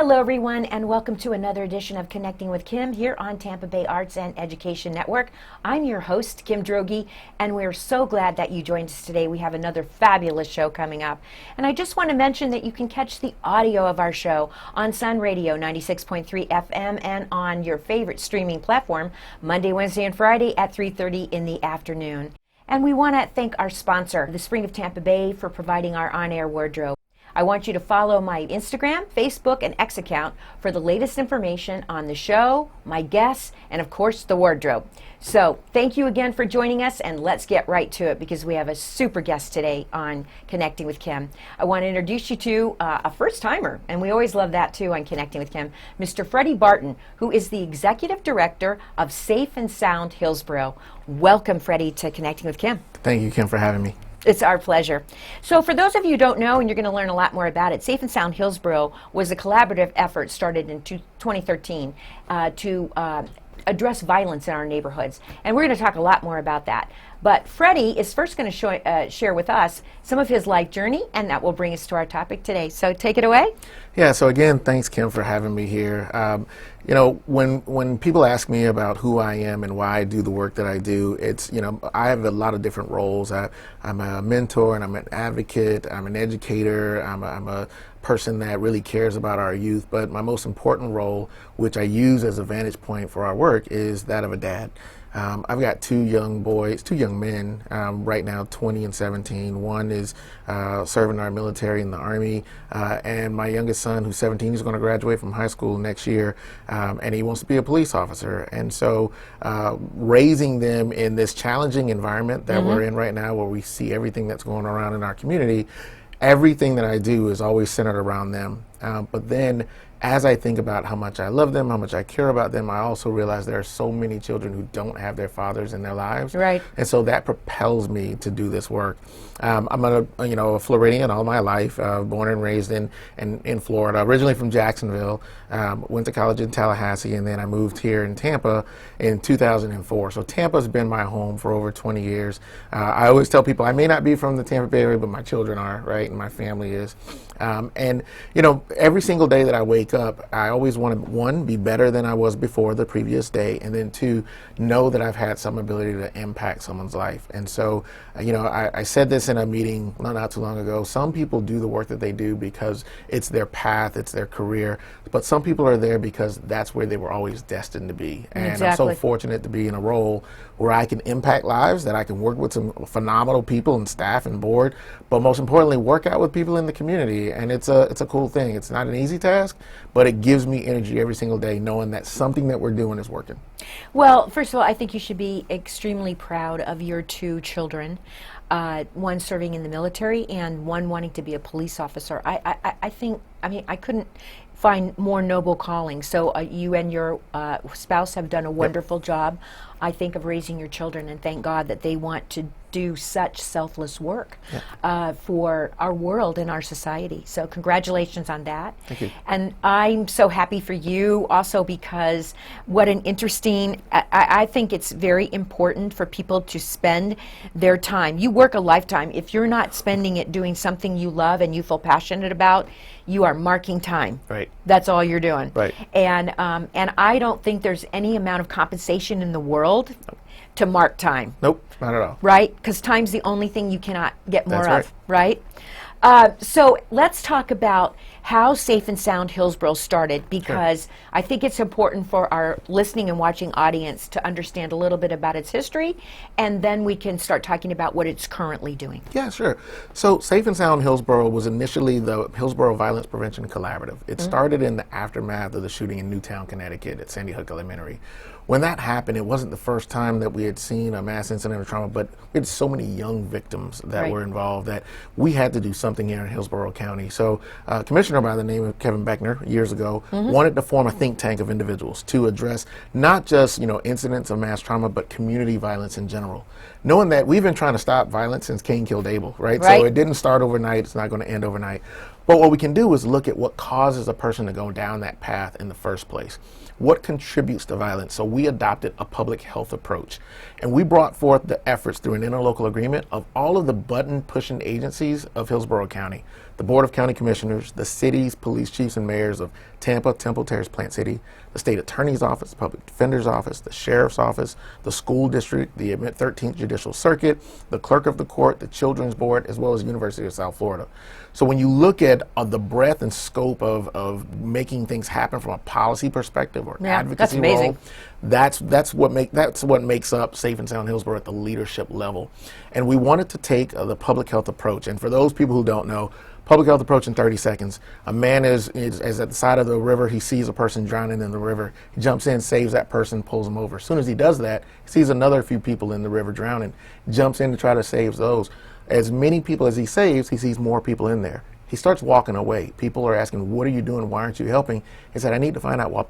Hello, everyone, and welcome to another edition of Connecting with Kim here on Tampa Bay Arts and Education Network. I'm your host, Kim Droege, and we're so glad that you joined us today. We have another fabulous show coming up. And I just want to mention that you can catch the audio of our show on Sun Radio 96.3 FM and on your favorite streaming platform Monday, Wednesday, and Friday at 3:30 in the afternoon. And we want to thank our sponsor, the Spring of Tampa Bay, for providing our on-air wardrobe. I want you to follow my Instagram, Facebook, and X account for the latest information on the show, my guests, and of course, the wardrobe. So thank you again for joining us, and let's get right to it because we have a super guest today on Connecting with Kim. I want to introduce you to a first-timer, and we always love that too on Connecting with Kim, Mr. Freddy Barton, who is the Executive Director of Safe and Sound Hillsborough. Welcome, Freddy, to Connecting with Kim. Thank you, Kim, for having me. It's our pleasure. So for those of you who don't know, and you're going to learn a lot more about it, Safe and Sound Hillsborough was a collaborative effort started in 2013 to address violence in our neighborhoods. And we're going to talk a lot more about that. But Freddy is first going to share with us some of his life journey, and that will bring us to our topic today. So take it away. Yeah, so again, thanks, Kim, for having me here. You know, when people ask me about who I am and why I do the work that I do, it's, you know, I have a lot of different roles. I'm a mentor, and I'm an advocate, I'm an educator, I'm a person that really cares about our youth, but my most important role, which I use as a vantage point for our work, is that of a dad. I've got two young men right now, 20 and 17. One is serving our military in the Army, and my youngest son, who's 17, is going to graduate from high school next year, and he wants to be a police officer. And so raising them in this challenging environment that we're in right now, where we see everything that's going around in our community, everything that I do is always centered around them. But then as I think about how much I love them, how much I care about them, I also realize there are so many children who don't have their fathers in their lives. Right. And so that propels me to do this work. I'm a Floridian all my life, born and raised in Florida, originally from Jacksonville, went to college in Tallahassee, and then I moved here in Tampa in 2004. So Tampa's been my home for over 20 years. I always tell people I may not be from the Tampa Bay area, but my children are, right, and my family is. And, you know, every single day that I wake up, I always want to, one, be better than I was before the previous day, and then two, know that I've had some ability to impact someone's life. And so, you know, I said this in a meeting not too long ago. Some people do the work that they do because it's their path, it's their career, but some people are there because that's where they were always destined to be. And exactly. I'm so fortunate to be in a role where I can impact lives, that I can work with some phenomenal people and staff and board, but most importantly, work out with people in the community. And it's a cool thing. It's not an easy task, but it gives me energy every single day knowing that something that we're doing is working. Well, first of all, I think you should be extremely proud of your two children, one serving in the military and one wanting to be a police officer. I couldn't find more noble calling. So you and your spouse have done a wonderful job, I think, of raising your children, and thank God that they want to do such selfless work for our world and our society. So congratulations on that. Thank you. And I'm so happy for you also because what an interesting, I think it's very important for people to spend their time. You work a lifetime. If you're not spending it doing something you love and you feel passionate about, you are marking time. Right. That's all you're doing. Right. And I don't think there's any amount of compensation in the world to mark time. Nope, not at all. Right? Because time's the only thing you cannot get more That's of, right? So let's talk about how Safe and Sound Hillsborough started, because I think it's important for our listening and watching audience to understand a little bit about its history, and then we can start talking about what it's currently doing. Yeah, sure. So Safe and Sound Hillsborough was initially the Hillsborough Violence Prevention Collaborative. It started in the aftermath of the shooting in Newtown, Connecticut at Sandy Hook Elementary. When that happened, it wasn't the first time that we had seen a mass incident of trauma, but we had so many young victims that were involved that we had to do something here in Hillsborough County. So a commissioner by the name of Kevin Beckner years ago wanted to form a think tank of individuals to address not just, you know, incidents of mass trauma, but community violence in general. knowing that we've been trying to stop violence since Cain killed Abel, right? Right. So it didn't start overnight. It's not going to end overnight. But what we can do is look at what causes a person to go down that path in the first place. What contributes to violence? So we adopted a public health approach. And we brought forth the efforts through an interlocal agreement of all of the button-pushing agencies of Hillsborough County. The Board of County Commissioners, the cities, police chiefs, and mayors of Tampa, Temple Terrace, Plant City, the State Attorney's Office, the Public Defender's Office, the Sheriff's Office, the School District, the 13th Judicial Circuit, the Clerk of the Court, the Children's Board, as well as University of South Florida. So when you look at the breadth and scope of making things happen from a policy perspective or advocacy role, that's what makes up Safe and Sound Hillsborough at the leadership level. And we wanted to take the public health approach. And for those people who don't know, public health approach in 30 seconds. A man is at the side of the river. He sees a person drowning in the river. He jumps in, saves that person, pulls him over. As soon as he does that, he sees another few people in the river drowning, jumps in to try to save those. As many people as he saves, he sees more people in there. He starts walking away. People are asking, what are you doing? Why aren't you helping? He said, I need to find out why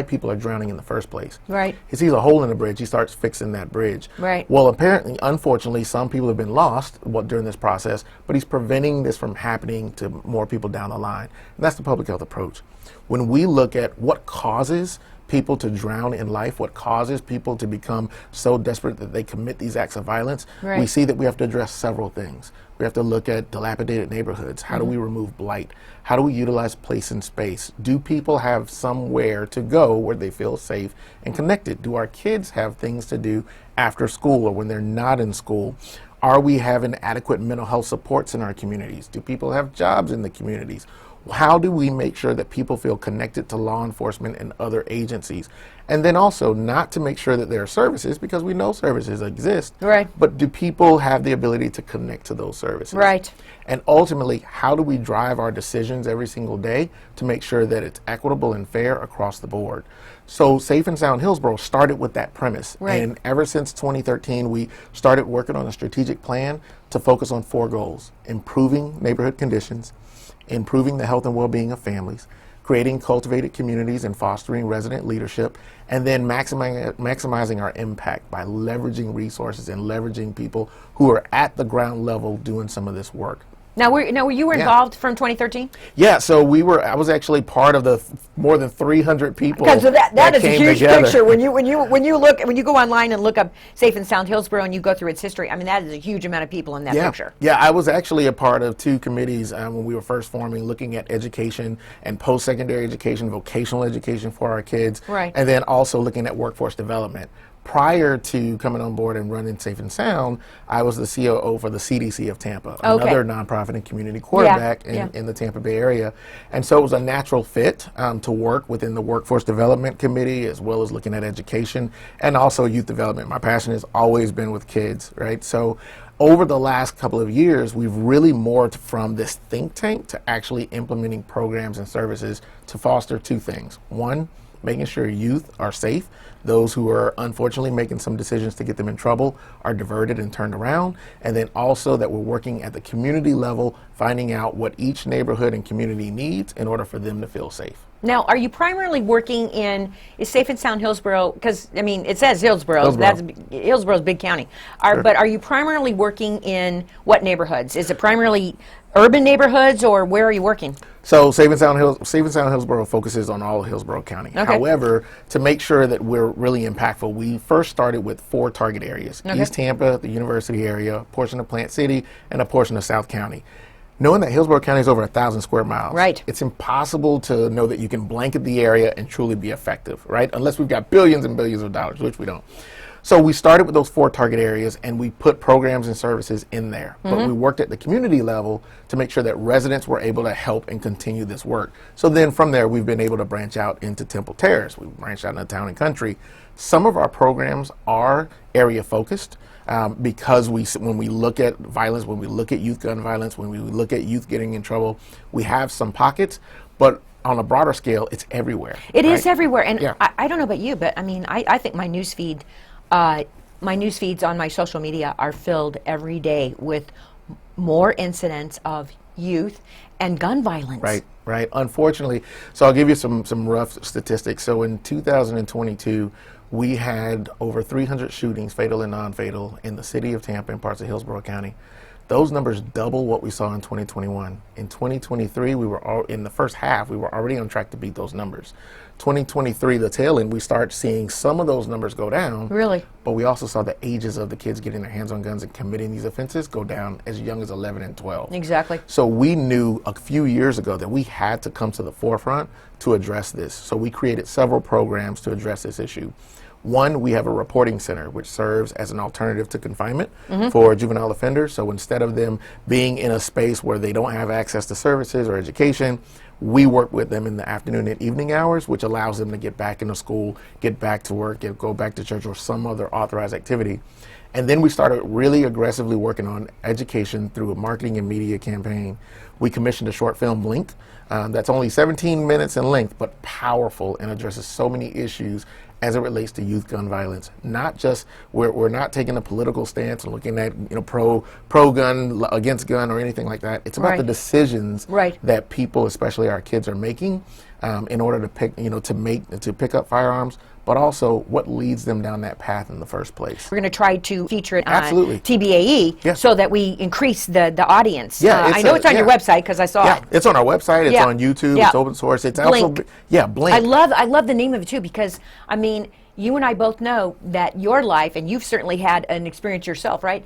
people are drowning in the first place. Right. He sees a hole in the bridge. He starts fixing that bridge. Right. Well, apparently, unfortunately, some people have been lost during this process, but he's preventing this from happening to more people down the line. And that's the public health approach. When we look at what causes people to drown in life, what causes people to become so desperate that they commit these acts of violence, we see that we have to address several things. We have to look at dilapidated neighborhoods. How do we remove blight? How do we utilize place and space? Do people have somewhere to go where they feel safe and connected? Do our kids have things to do after school or when they're not in school? Are we having adequate mental health supports in our communities? Do people have jobs in the communities? How do we make sure that people feel connected to law enforcement and other agencies? And then also not to make sure that there are services, because we know services exist, right, but do people have the ability to connect to those services? Right. And ultimately, how do we drive our decisions every single day to make sure that it's equitable and fair across the board? So Safe and Sound Hillsborough started with that premise. Right. And ever since 2013, we started working on a strategic plan to focus on 4 goals: improving neighborhood conditions, improving the health and well-being of families, creating cultivated communities and fostering resident leadership, and then maximizing our impact by leveraging resources and leveraging people who are at the ground level doing some of this work. Now, were you involved from 2013? Yeah, so I was actually part of the more than 300 people. Because that is a huge together. picture. When you go online and look up Safe and Sound Hillsborough and you go through its history, I mean, that is a huge amount of people in that picture. Yeah, I was actually a part of 2 committees when we were first forming, looking at education and post-secondary education, vocational education for our kids, right, and then also looking at workforce development. Prior to coming on board and running Safe and Sound, I was the COO for the CDC of Tampa, another nonprofit and community quarterback in the Tampa Bay area. And so it was a natural fit to work within the Workforce Development Committee, as well as looking at education and also youth development. My passion has always been with kids, right? So over the last couple of years, we've really morphed from this think tank to actually implementing programs and services to foster 2 things. One, making sure youth are safe. Those who are unfortunately making some decisions to get them in trouble are diverted and turned around. And then also that we're working at the community level, finding out what each neighborhood and community needs in order for them to feel safe. Now, are you primarily working is Safe and Sound Hillsborough, because, I mean, it says Hillsborough. Hillsborough's big county. Sure. But are you primarily working in what neighborhoods? Is it primarily urban neighborhoods, or where are you working? So Safe and Sound Hillsborough focuses on all of Hillsborough County. Okay. However, to make sure that we're really impactful, we first started with 4 target areas: East Tampa, the University area, a portion of Plant City, and a portion of South County. Knowing that Hillsborough County is over 1,000 square miles, right, it's impossible to know that you can blanket the area and truly be effective, right? Unless we've got billions and billions of dollars, which we don't. So we started with those 4 target areas, and we put programs and services in there. But we worked at the community level to make sure that residents were able to help and continue this work. So then from there, we've been able to branch out into Temple Terrace. We've branched out into Town and Country. Some of our programs are area focused. Because when we look at violence, when we look at youth gun violence, when we look at youth getting in trouble, we have some pockets, but on a broader scale, it's everywhere. It is everywhere, and I don't know about you, but I mean, I think my news feeds on my social media are filled every day with more incidents of youth and gun violence. Right, right. Unfortunately, so I'll give you some rough statistics. So in 2022, we had over 300 shootings, fatal and non-fatal, in the city of Tampa and parts of Hillsborough County. Those numbers double what we saw in 2021. In 2023, in the first half, we were already on track to beat those numbers. 2023, the tail end, we start seeing some of those numbers go down. Really? But we also saw the ages of the kids getting their hands on guns and committing these offenses go down as young as 11 and 12. Exactly. So we knew a few years ago that we had to come to the forefront to address this. So we created several programs to address this issue. One, we have a reporting center, which serves as an alternative to confinement for juvenile offenders. So instead of them being in a space where they don't have access to services or education, we work with them in the afternoon and evening hours, which allows them to get back into school, get back to work, go back to church or some other authorized activity. And then we started really aggressively working on education through a marketing and media campaign. We commissioned a short film, Blink, that's only 17 minutes in length, but powerful and addresses so many issues as it relates to youth gun violence. Not just, we're not taking a political stance and looking at pro gun, against gun, or anything like that. It's about the decisions that people, especially our kids, are making in order to pick up firearms, but also what leads them down that path in the first place. We're going to try to feature it on Absolutely. TBAE so that we increase the audience. Yeah, I know it's on your website because I saw it. It's on our website. It's on YouTube. It's open source. It's Blink. Also Blink. I love the name of it too, because I mean, you and I both know that your life, and you've certainly had an experience yourself, right?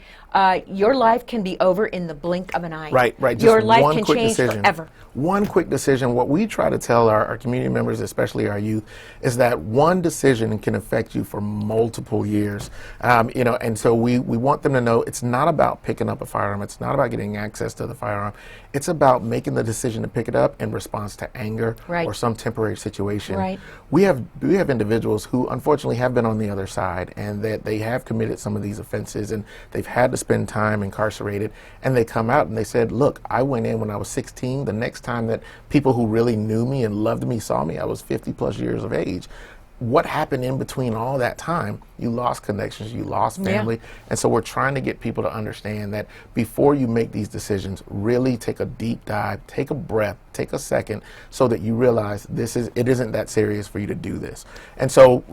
Your life can be over in the blink of an eye. Right. Just your life one can quick change decision. forever. One quick decision. What we try to tell our community members, especially our youth, is that one decision can affect you for multiple years. And so we want them to know it's not about picking up a firearm. It's not about getting access to the firearm. It's about making the decision to pick it up in response to anger or some temporary situation. Right. We have individuals who unfortunately have been on the other side, and that they have committed some of these offenses, and they've had to spend time incarcerated, and they come out and they said, look, I went in when I was 16. The next time that people who really knew me and loved me saw me, I was 50 plus years of age. What happened in between all that time? You lost connections, you lost family. And so we're trying to get people to understand that before you make these decisions, really take a deep dive, take a breath, take a second, so that you realize it isn't that serious for you to do this. And so,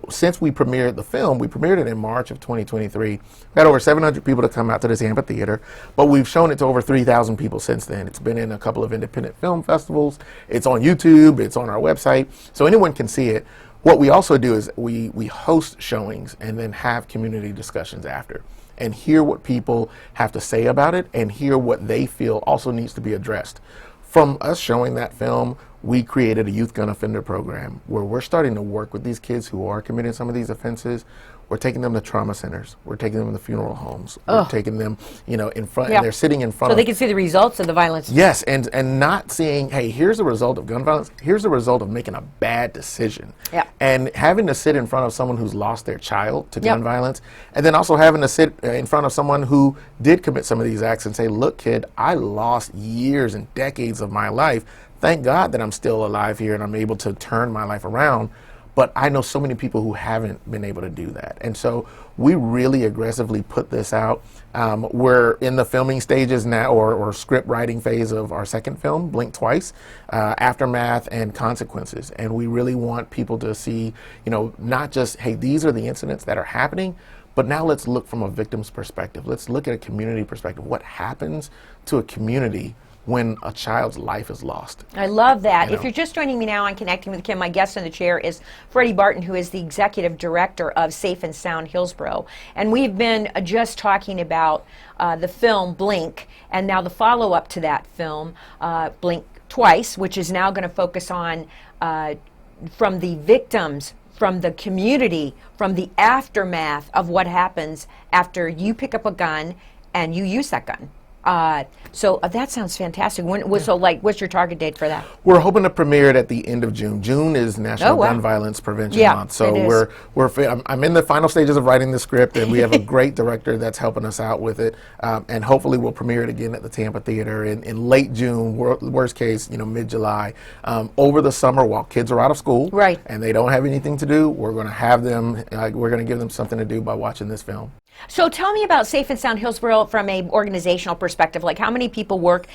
since we premiered the film, we premiered it in March of 2023. We had over 700 people to come out to the Tampa Theater, but we've shown it to over 3,000 people since then. It's been in a couple of independent film festivals. It's on YouTube, it's on our website, so anyone can see it. What we also do is we host showings and then have community discussions after, and hear what people have to say about it and hear what they feel also needs to be addressed. From us showing that film, we created a youth gun offender program where we're starting to work with these kids who are committing some of these offenses. We're taking them to trauma centers. We're taking them to funeral homes. We're taking them, in front, and they're sitting in front so they can see the results of the violence. Yes, and not seeing, hey, here's the result of gun violence. Here's the result of making a bad decision. And having to sit in front of someone who's lost their child to gun violence, and then also having to sit in front of someone who did commit some of these acts and say, look, kid, I lost years and decades of my life. Thank God that I'm still alive here and I'm able to turn my life around. But I know so many people who haven't been able to do that. And so we really aggressively put this out. We're in the filming stages now, or script writing phase of our second film, Blink Twice, Aftermath and Consequences. And we really want people to see, not just, hey, these are the incidents that are happening, but now let's look from a victim's perspective. Let's look at a community perspective. What happens to a community when a child's life is lost? I love that. If you're just joining me now on Connecting with Kim, my guest in the chair is Freddy Barton, who is the executive director of Safe and Sound Hillsborough. And we've been just talking about the film Blink, and now the follow-up to that film, Blink Twice, which is now going to focus on from the victims, from the community, from the aftermath of what happens after you pick up a gun and you use that gun. So that sounds fantastic. What's your target date for that? We're hoping to premiere it at the end of June. June is National Gun Violence Prevention Month. So I'm in the final stages of writing the script, and we have a great director that's helping us out with it. And hopefully we'll premiere it again at the Tampa Theater in late June, worst case, mid-July. Over the summer, while kids are out of school and they don't have anything to do, we're going to have them, we're going to give them something to do by watching this film. So tell me about Safe and Sound Hillsborough from a organizational perspective. Like, how many people work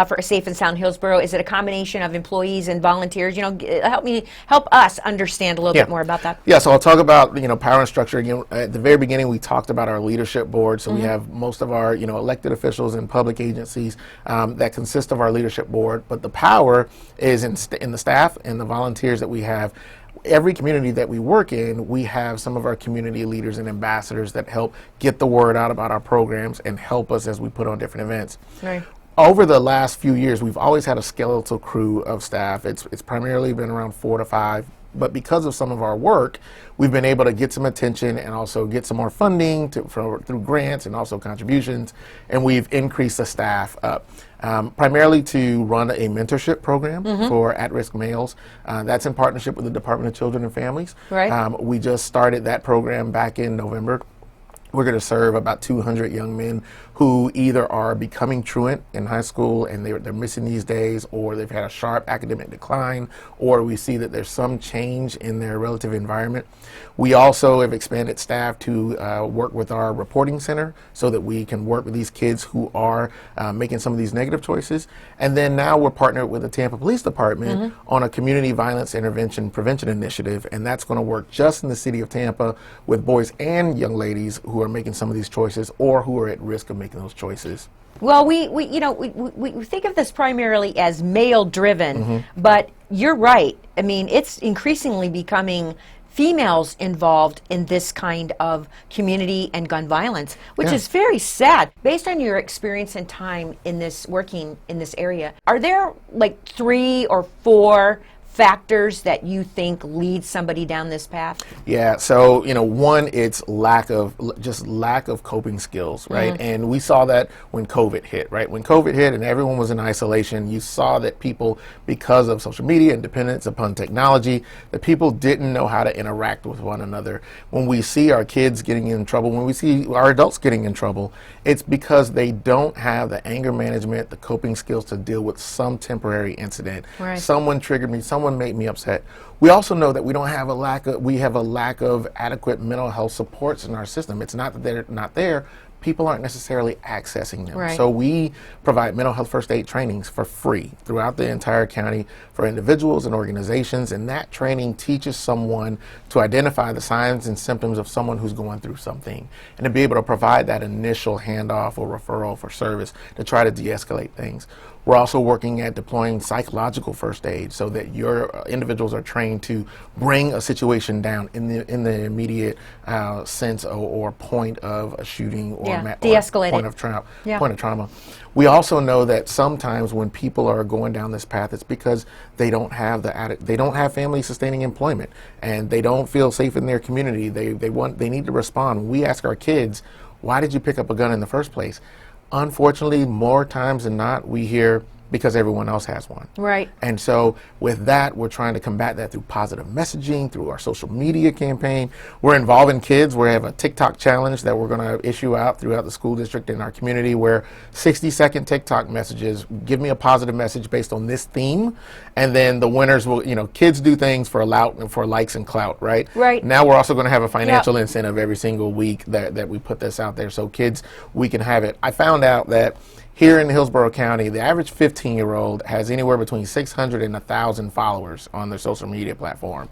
for Safe and Sound Hillsborough? Is it a combination of employees and volunteers? Help us understand a little bit more about that. Yeah, so I'll talk about, power and structure. At the very beginning, we talked about our leadership board. So we have most of our, elected officials in public agencies that consist of our leadership board. But the power is in the staff and the volunteers that we have. Every community that we work in, we have some of our community leaders and ambassadors that help get the word out about our programs and help us as we put on different events. Right. Over the last few years, we've always had a skeletal crew of staff. It's primarily been around 4 to 5. But because of some of our work, we've been able to get some attention and also get some more funding through grants and also contributions. And we've increased the staff up, primarily to run a mentorship program for at-risk males. That's in partnership with the Department of Children and Families. Right. We just started that program back in November. We're going to serve about 200 young men who either are becoming truant in high school and they're missing these days, or they've had a sharp academic decline, or we see that there's some change in their relative environment. We also have expanded staff to work with our reporting center so that we can work with these kids who are making some of these negative choices. And then now we're partnered with the Tampa Police Department on a community violence intervention prevention initiative, and that's going to work just in the city of Tampa with boys and young ladies who are making some of these choices or who are at risk of making those choices. Well, we think of this primarily as male-driven, but you're right. I mean, it's increasingly becoming females involved in this kind of community and gun violence, which is very sad. Based on your experience and time in this working in this area, are there like 3 or 4 factors that you think lead somebody down this path? Yeah, so one, it's lack of coping skills, right? And we saw that when COVID hit, right? When COVID hit and everyone was in isolation, you saw that people, because of social media and dependence upon technology, that people didn't know how to interact with one another. When we see our kids getting in trouble, when we see our adults getting in trouble, it's because they don't have the anger management, the coping skills to deal with some temporary incident. Right. Someone triggered me, someone made me upset. We also know that we have a lack of adequate mental health supports in our system. It's not that they're not there. People aren't necessarily accessing them. Right. So we provide mental health first aid trainings for free throughout the entire county for individuals and organizations, and that training teaches someone to identify the signs and symptoms of someone who's going through something and to be able to provide that initial handoff or referral for service to try to de-escalate things. We're also working at deploying psychological first aid so that your individuals are trained to bring a situation down in the immediate sense or point of a shooting or de-escalate point of trauma. We also know that sometimes when people are going down this path, it's because they don't have family sustaining employment and they don't feel safe in their community. They need to respond. We ask our kids, why did you pick up a gun in the first place? Unfortunately, more times than not, we hear because everyone else has one. Right. And so with that, we're trying to combat that through positive messaging, through our social media campaign. We're involving kids. We have a TikTok challenge that we're going to issue out throughout the school district in our community where 60-second TikTok messages, give me a positive message based on this theme. And then the winners will, kids do things for likes and clout, right? Right. Now we're also going to have a financial incentive every single week that we put this out there so kids, we can have it. I found out that here in Hillsborough County, the average 15-year-old has anywhere between 600 and 1,000 followers on their social media platform,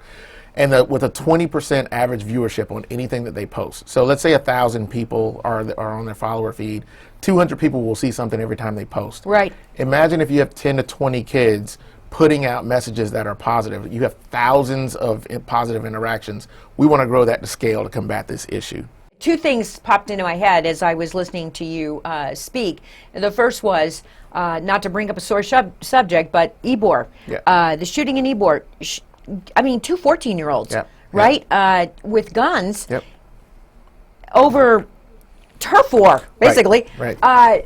and with a 20% average viewership on anything that they post. So let's say 1,000 people are on their follower feed. 200 people will see something every time they post. Right. Imagine if you have 10 to 20 kids putting out messages that are positive. You have thousands of positive interactions. We want to grow that to scale to combat this issue. 2 things popped into my head as I was listening to you speak. The first was, not to bring up a sore subject, but Ybor. Yeah. The shooting in Ybor. 2 14-year-olds, Yep. right? With guns Yep. over turf war, basically. Right. I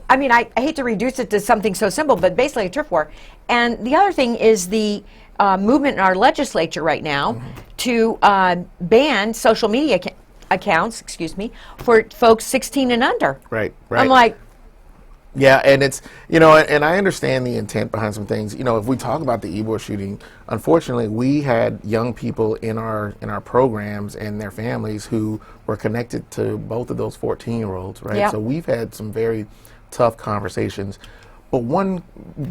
hate to reduce it to something so simple, but basically a turf war. And the other thing is the movement in our legislature right now to ban social media accounts, for folks 16 and under. Right. I'm like, Yeah, and it's, and I understand the intent behind some things. If we talk about the Ybor shooting, unfortunately, we had young people in our programs and their families who were connected to both of those 14-year-olds, right? Yeah. So we've had some very tough conversations. But one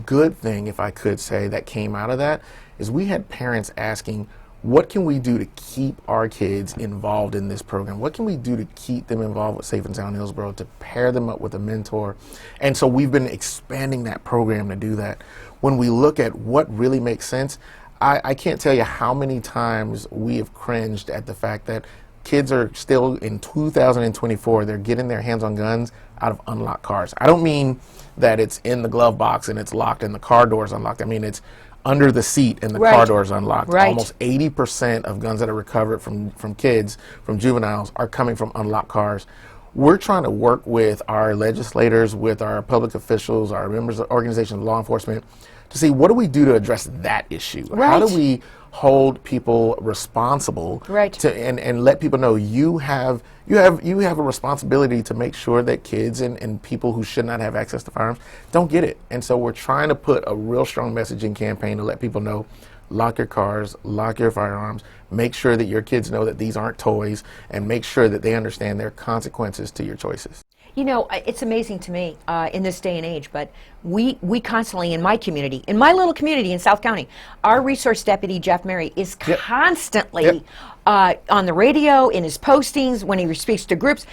good thing, if I could say, that came out of that is we had parents asking, what can we do to keep our kids involved in this program? What can we do to keep them involved with Safe and Sound Hillsborough, to pair them up with a mentor? And so we've been expanding that program to do that. When we look at what really makes sense, I can't tell you how many times we have cringed at the fact that kids are still in 2024, they're getting their hands on guns out of unlocked cars. I don't mean that it's in the glove box and it's locked and the car door is unlocked. I mean, it's under the seat and the car door is unlocked. Right. Almost 80% of guns that are recovered from kids, from juveniles, are coming from unlocked cars. We're trying to work with our legislators, with our public officials, our members of organizations, law enforcement, to see what do we do to address that issue. Right. How do we hold people responsible, right, and let people know you have a responsibility to make sure that kids and people who should not have access to firearms don't get it. And so we're trying to put a real strong messaging campaign to let people know, lock your cars, lock your firearms, make sure that your kids know that these aren't toys, and make sure that they understand there are consequences to your choices. It's amazing to me in this day and age, but we constantly, in my community, in my little community in South County, our resource deputy, Jeff Mary, is constantly on the radio, in his postings, when he speaks to groups,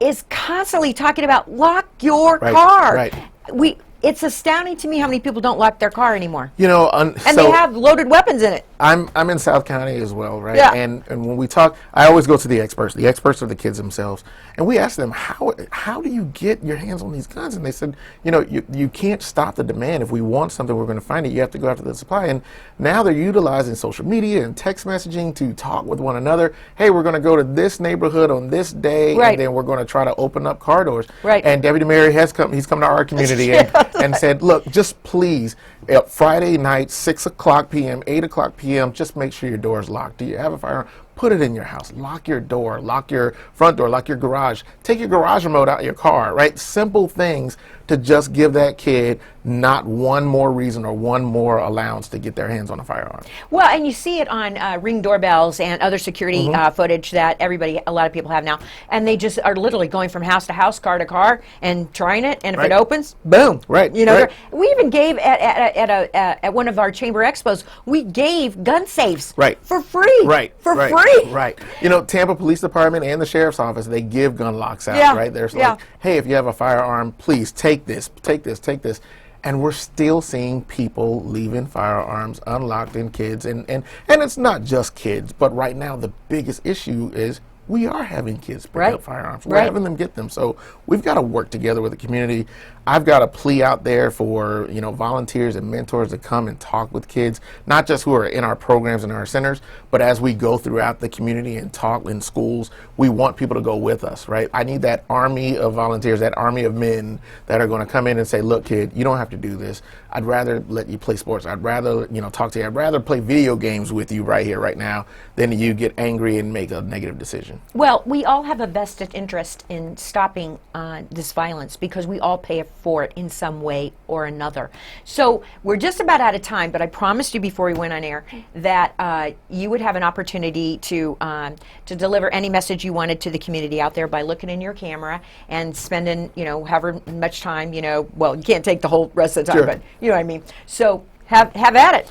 is constantly talking about lock your car. Right. It's astounding to me how many people don't lock their car anymore. And they have loaded weapons in it. I'm in South County as well, right? Yeah. And when we talk, I always go to the experts. The experts are the kids themselves. And we ask them, how do you get your hands on these guns? And they said, you can't stop the demand. If we want something, we're going to find it. You have to go after the supply. And now they're utilizing social media and text messaging to talk with one another. Hey, we're going to go to this neighborhood on this day, and then we're going to try to open up car doors. Right. And Deputy Mary he's come to our community and said, look, just please, Friday night, 6 o'clock p.m., 8 o'clock p.m., just make sure your door is locked. Do you have a firearm? Put it in your house. Lock your door. Lock your front door. Lock your garage. Take your garage remote out of your car, right? Simple things to just give that kid not one more reason or one more allowance to get their hands on a firearm. Well, and you see it on Ring doorbells and other security footage that a lot of people have now, and they just are literally going from house to house, car to car, and trying it, and if it opens, boom. Right. We even gave at one of our chamber expos, we gave gun safes for free. For free. Right. Tampa Police Department and the Sheriff's Office, they give gun locks out, right? They're like, hey, if you have a firearm, please take this. And we're still seeing people leaving firearms unlocked in kids. And it's not just kids, but right now the biggest issue is we are having kids pick up firearms. We're having them get them. So we've got to work together with the community. I've got a plea out there for, volunteers and mentors to come and talk with kids, not just who are in our programs and our centers, but as we go throughout the community and talk in schools, we want people to go with us, right? I need that army of volunteers, that army of men that are going to come in and say, look, kid, you don't have to do this. I'd rather let you play sports. I'd rather, talk to you. I'd rather play video games with you right here, right now, than you get angry and make a negative decision. Well, we all have a vested interest in stopping this violence because we all pay for it in some way or another. So we're just about out of time, but I promised you before we went on air that you would have an opportunity to deliver any message you wanted to the community out there by looking in your camera and spending, however much time, well, you can't take the whole rest of the time, but you know what I mean. So have at it.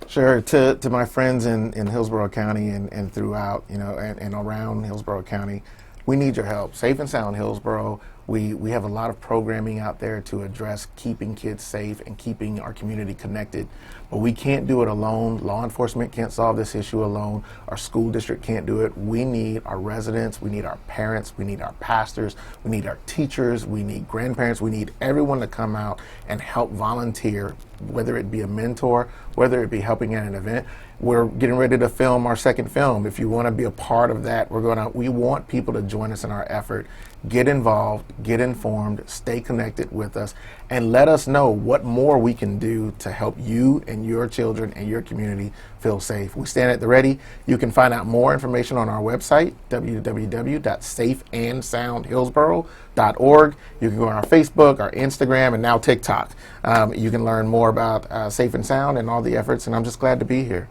Sure. To my friends in Hillsborough County and throughout, and around Hillsborough County, we need your help. Safe and Sound Hillsborough, we have a lot of programming out there to address keeping kids safe and keeping our community connected. But we can't do it alone. Law enforcement can't solve this issue alone. Our school district can't do it. We need our residents, we need our parents, we need our pastors, we need our teachers, we need grandparents, we need everyone to come out and help volunteer, whether it be a mentor, whether it be helping at an event. We're getting ready to film our second film. If you want to be a part of that, we want people to join us in our effort. Get involved, get informed, stay connected with us, and let us know what more we can do to help you and your children and your community feel safe. We stand at the ready. You can find out more information on our website, www.safeandsoundhillsborough.com. safeandsound.org. You can go on our Facebook, our Instagram, and now TikTok. You can learn more about Safe and Sound and all the efforts, and I'm just glad to be here.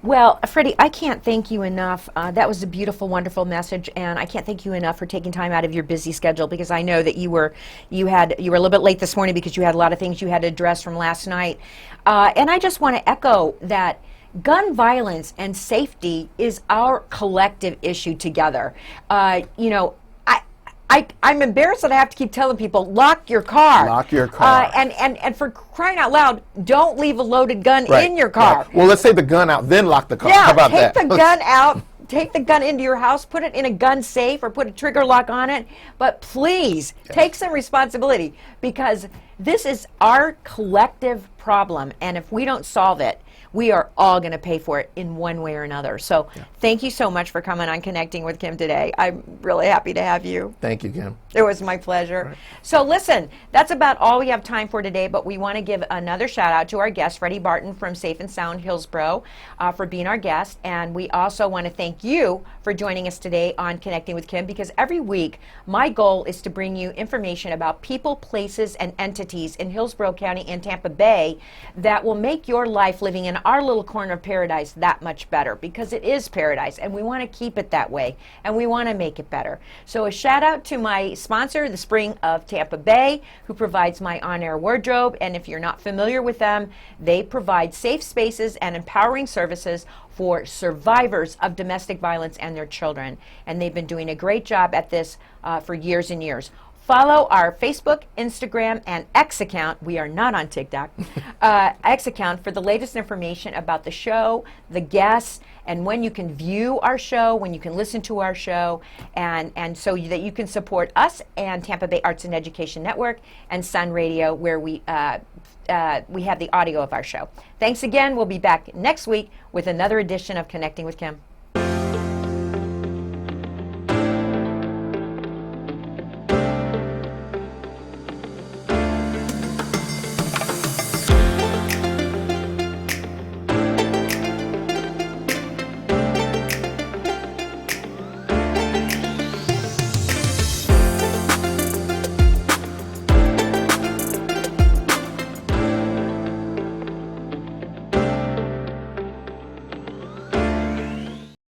Well, Freddie, I can't thank you enough. That was a beautiful, wonderful message, and I can't thank you enough for taking time out of your busy schedule, because I know that you were a little bit late this morning because you had a lot of things you had to address from last night. And I just want to echo that gun violence and safety is our collective issue together. I'm embarrassed that I have to keep telling people, lock your car. Lock your car. And for crying out loud, don't leave a loaded gun Right. in your car. Right. Well, let's take the gun out, then lock the car. Yeah, How about take that? the gun out, take the gun into your house, put it in a gun safe or put a trigger lock on it. But please, take some responsibility, because this is our collective problem. And if we don't solve it, we are all going to pay for it in one way or another. So thank you so much for coming on Connecting with Kim today. I'm really happy to have you. Thank you, Kim. It was my pleasure. Right. So listen, that's about all we have time for today, but we want to give another shout out to our guest, Freddy Barton from Safe and Sound Hillsborough, for being our guest. And we also want to thank you for joining us today on Connecting with Kim, because every week my goal is to bring you information about people, places, and entities in Hillsborough County and Tampa Bay that will make your life living in our little corner of paradise that much better, because it is paradise and we want to keep it that way and we want to make it better. So a shout out to my sponsor, the Spring of Tampa Bay, who provides my on-air wardrobe. And if you're not familiar with them, they provide safe spaces and empowering services for survivors of domestic violence and their children. And they've been doing a great job at this for years and years. Follow our Facebook, Instagram, and X account. We are not on TikTok. X account for the latest information about the show, the guests, and when you can view our show, when you can listen to our show, and so that you can support us and Tampa Bay Arts and Education Network and Sun Radio, where we have the audio of our show. Thanks again. We'll be back next week with another edition of Connecting with Kim.